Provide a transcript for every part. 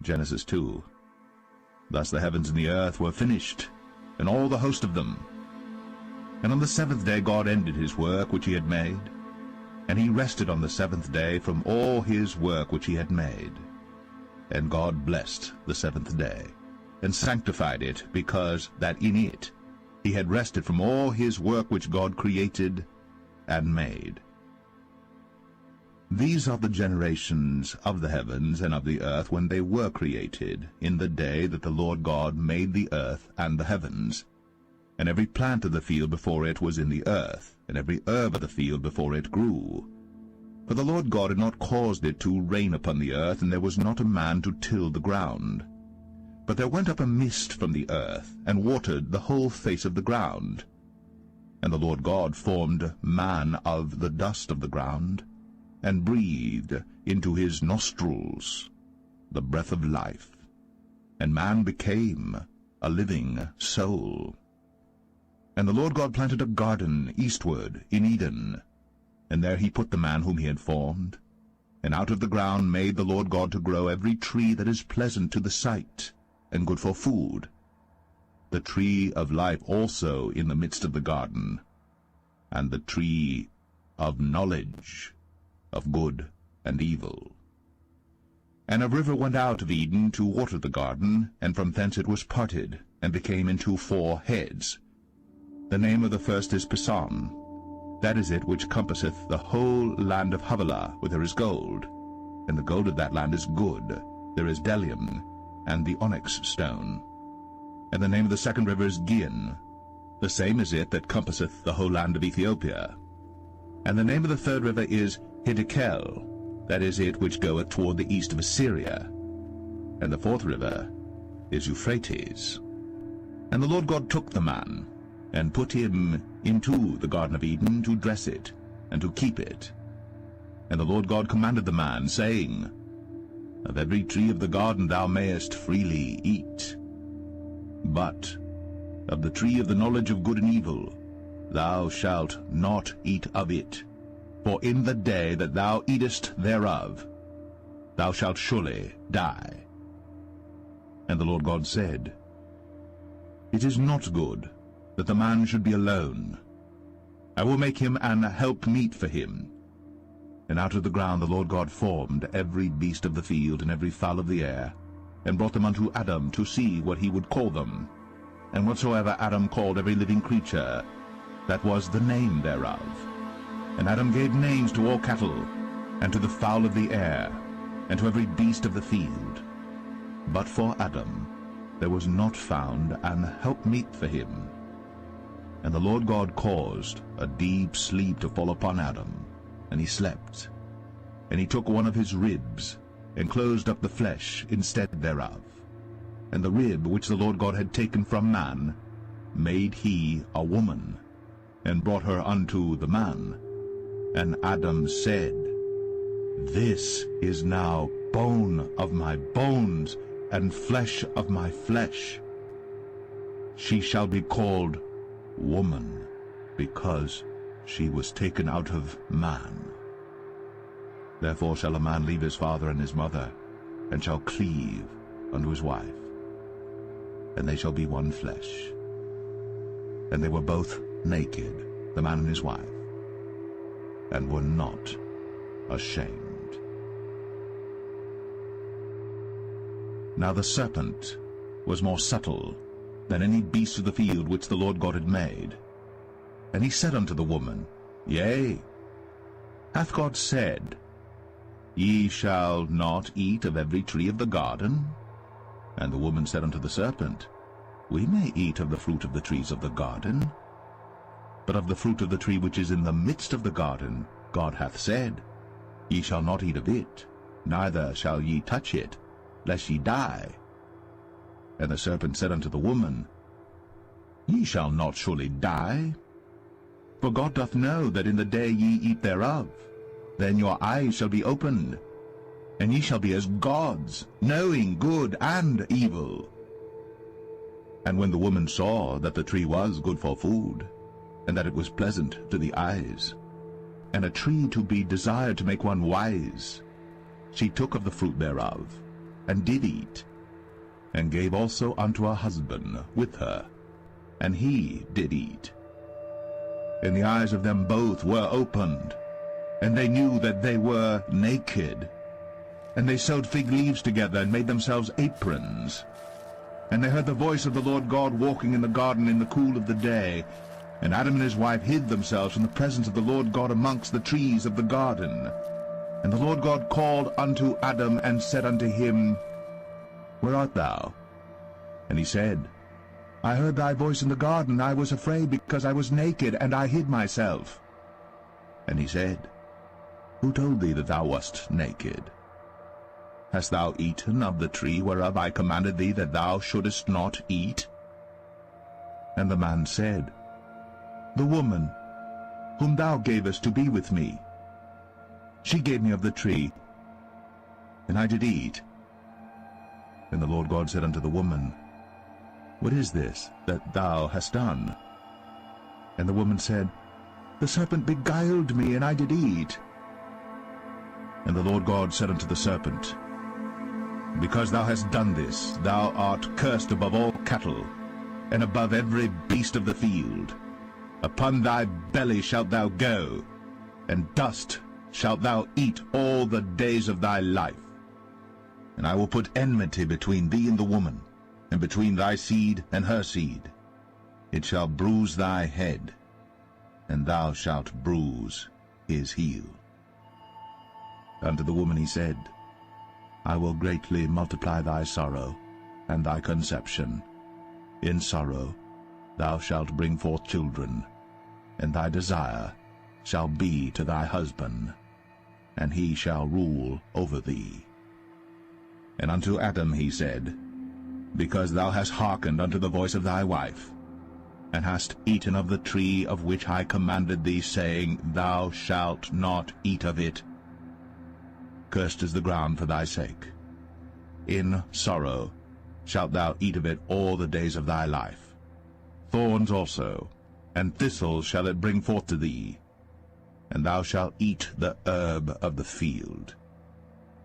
Genesis 2. Thus the heavens and the earth were finished, and all the host of them. And on the seventh day God ended his work which he had made, and he rested on the seventh day from all his work which he had made. And God blessed the seventh day, and sanctified it, because that in it he had rested from all his work which God created and made. These are the generations of the heavens and of the earth when they were created, in the day that the Lord God made the earth and the heavens. And every plant of the field before it was in the earth, and every herb of the field before it grew. For the Lord God had not caused it to rain upon the earth, and there was not a man to till the ground. But there went up a mist from the earth, and watered the whole face of the ground. And the Lord God formed man of the dust of the ground, and breathed into his nostrils the breath of life, and man became a living soul. And the Lord God planted a garden eastward in Eden, and there he put the man whom he had formed. And out of the ground made the Lord God to grow every tree that is pleasant to the sight, and good for food, the tree of life also in the midst of the garden, and the tree of knowledge of good and evil. And a river went out of Eden to water the garden, and from thence it was parted, and became into 4 heads. The name of the first is Pison. That is it which compasseth the whole land of Havilah, where there is gold. And the gold of that land is good. There is bdellium, and the onyx stone. And the name of the second river is Gihon. The same is it that compasseth the whole land of Ethiopia. And the name of the third river is Hiddekel. That is it which goeth toward the east of Assyria. And the fourth river is Euphrates. And the Lord God took the man, and put him into the Garden of Eden to dress it, and to keep it. And the Lord God commanded the man, saying, Of every tree of the garden thou mayest freely eat, but of the tree of the knowledge of good and evil thou shalt not eat of it. For in the day that thou eatest thereof thou shalt surely die. And the Lord God said, It is not good that the man should be alone. I will make him an helpmeet for him. And out of the ground the Lord God formed every beast of the field and every fowl of the air, and brought them unto Adam to see what he would call them. And whatsoever Adam called every living creature, that was the name thereof. And Adam gave names to all cattle, and to the fowl of the air, and to every beast of the field. But for Adam there was not found an helpmeet for him. And the Lord God caused a deep sleep to fall upon Adam, and he slept. And he took one of his ribs, and closed up the flesh instead thereof. And the rib which the Lord God had taken from man made he a woman, and brought her unto the man. And Adam said, This is now bone of my bones, and flesh of my flesh. She shall be called woman, because she was taken out of man. Therefore shall a man leave his father and his mother, and shall cleave unto his wife, and they shall be one flesh. And they were both naked, the man and his wife, and were not ashamed. Now the serpent was more subtle than any beast of the field which the Lord God had made. And he said unto the woman, Yea, hath God said, Ye shall not eat of every tree of the garden? And the woman said unto the serpent, We may eat of the fruit of the trees of the garden. But of the fruit of the tree which is in the midst of the garden, God hath said, Ye shall not eat of it, neither shall ye touch it, lest ye die. And the serpent said unto the woman, Ye shall not surely die. For God doth know that in the day ye eat thereof, then your eyes shall be opened, and ye shall be as gods, knowing good and evil. And when the woman saw that the tree was good for food, and that it was pleasant to the eyes, and a tree to be desired to make one wise, she took of the fruit thereof, and did eat, and gave also unto her husband with her, and he did eat. And the eyes of them both were opened, and they knew that they were naked. And they sewed fig leaves together, and made themselves aprons. And they heard the voice of the Lord God walking in the garden in the cool of the day. And Adam and his wife hid themselves from the presence of the Lord God amongst the trees of the garden. And the Lord God called unto Adam, and said unto him, Where art thou? And he said, I heard thy voice in the garden. I was afraid, because I was naked, and I hid myself. And he said, Who told thee that thou wast naked? Hast thou eaten of the tree whereof I commanded thee that thou shouldest not eat? And the man said, The woman, whom thou gavest to be with me, she gave me of the tree, and I did eat. And the Lord God said unto the woman, What is this that thou hast done? And the woman said, The serpent beguiled me, and I did eat. And the Lord God said unto the serpent, Because thou hast done this, thou art cursed above all cattle, and above every beast of the field. Upon thy belly shalt thou go, and dust shalt thou eat all the days of thy life. And I will put enmity between thee and the woman, and between thy seed and her seed. It shall bruise thy head, and thou shalt bruise his heel. Unto the woman he said, I will greatly multiply thy sorrow, and thy conception. In sorrow thou shalt bring forth children, and thy desire shall be to thy husband, and he shall rule over thee. And unto Adam he said, Because thou hast hearkened unto the voice of thy wife, and hast eaten of the tree of which I commanded thee, saying, Thou shalt not eat of it, cursed is the ground for thy sake. In sorrow shalt thou eat of it all the days of thy life. Thorns also and thistles shall it bring forth to thee, and thou shalt eat the herb of the field.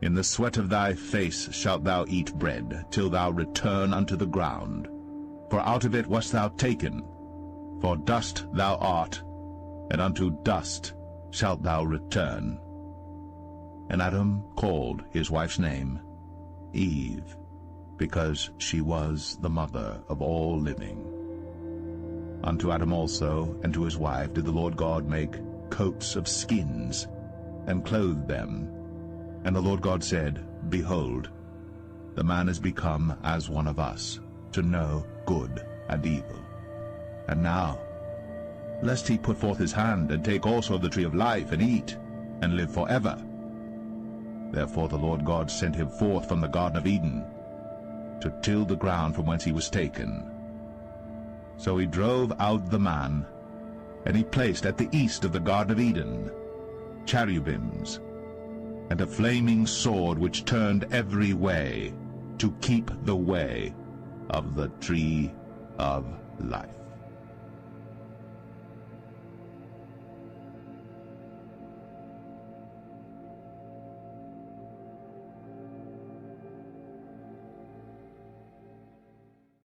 In the sweat of thy face shalt thou eat bread, till thou return unto the ground. For out of it wast thou taken, for dust thou art, and unto dust shalt thou return. And Adam called his wife's name Eve, because she was the mother of all living. Unto Adam also and to his wife did the Lord God make coats of skins, and clothed them. And the Lord God said, Behold, the man is become as one of us, to know good and evil. And now, lest he put forth his hand, and take also of the tree of life, and eat, and live forever. Therefore the Lord God sent him forth from the Garden of Eden, to till the ground from whence he was taken. So he drove out the man, and he placed at the east of the Garden of Eden cherubims, and a flaming sword which turned every way, to keep the way of the tree of life.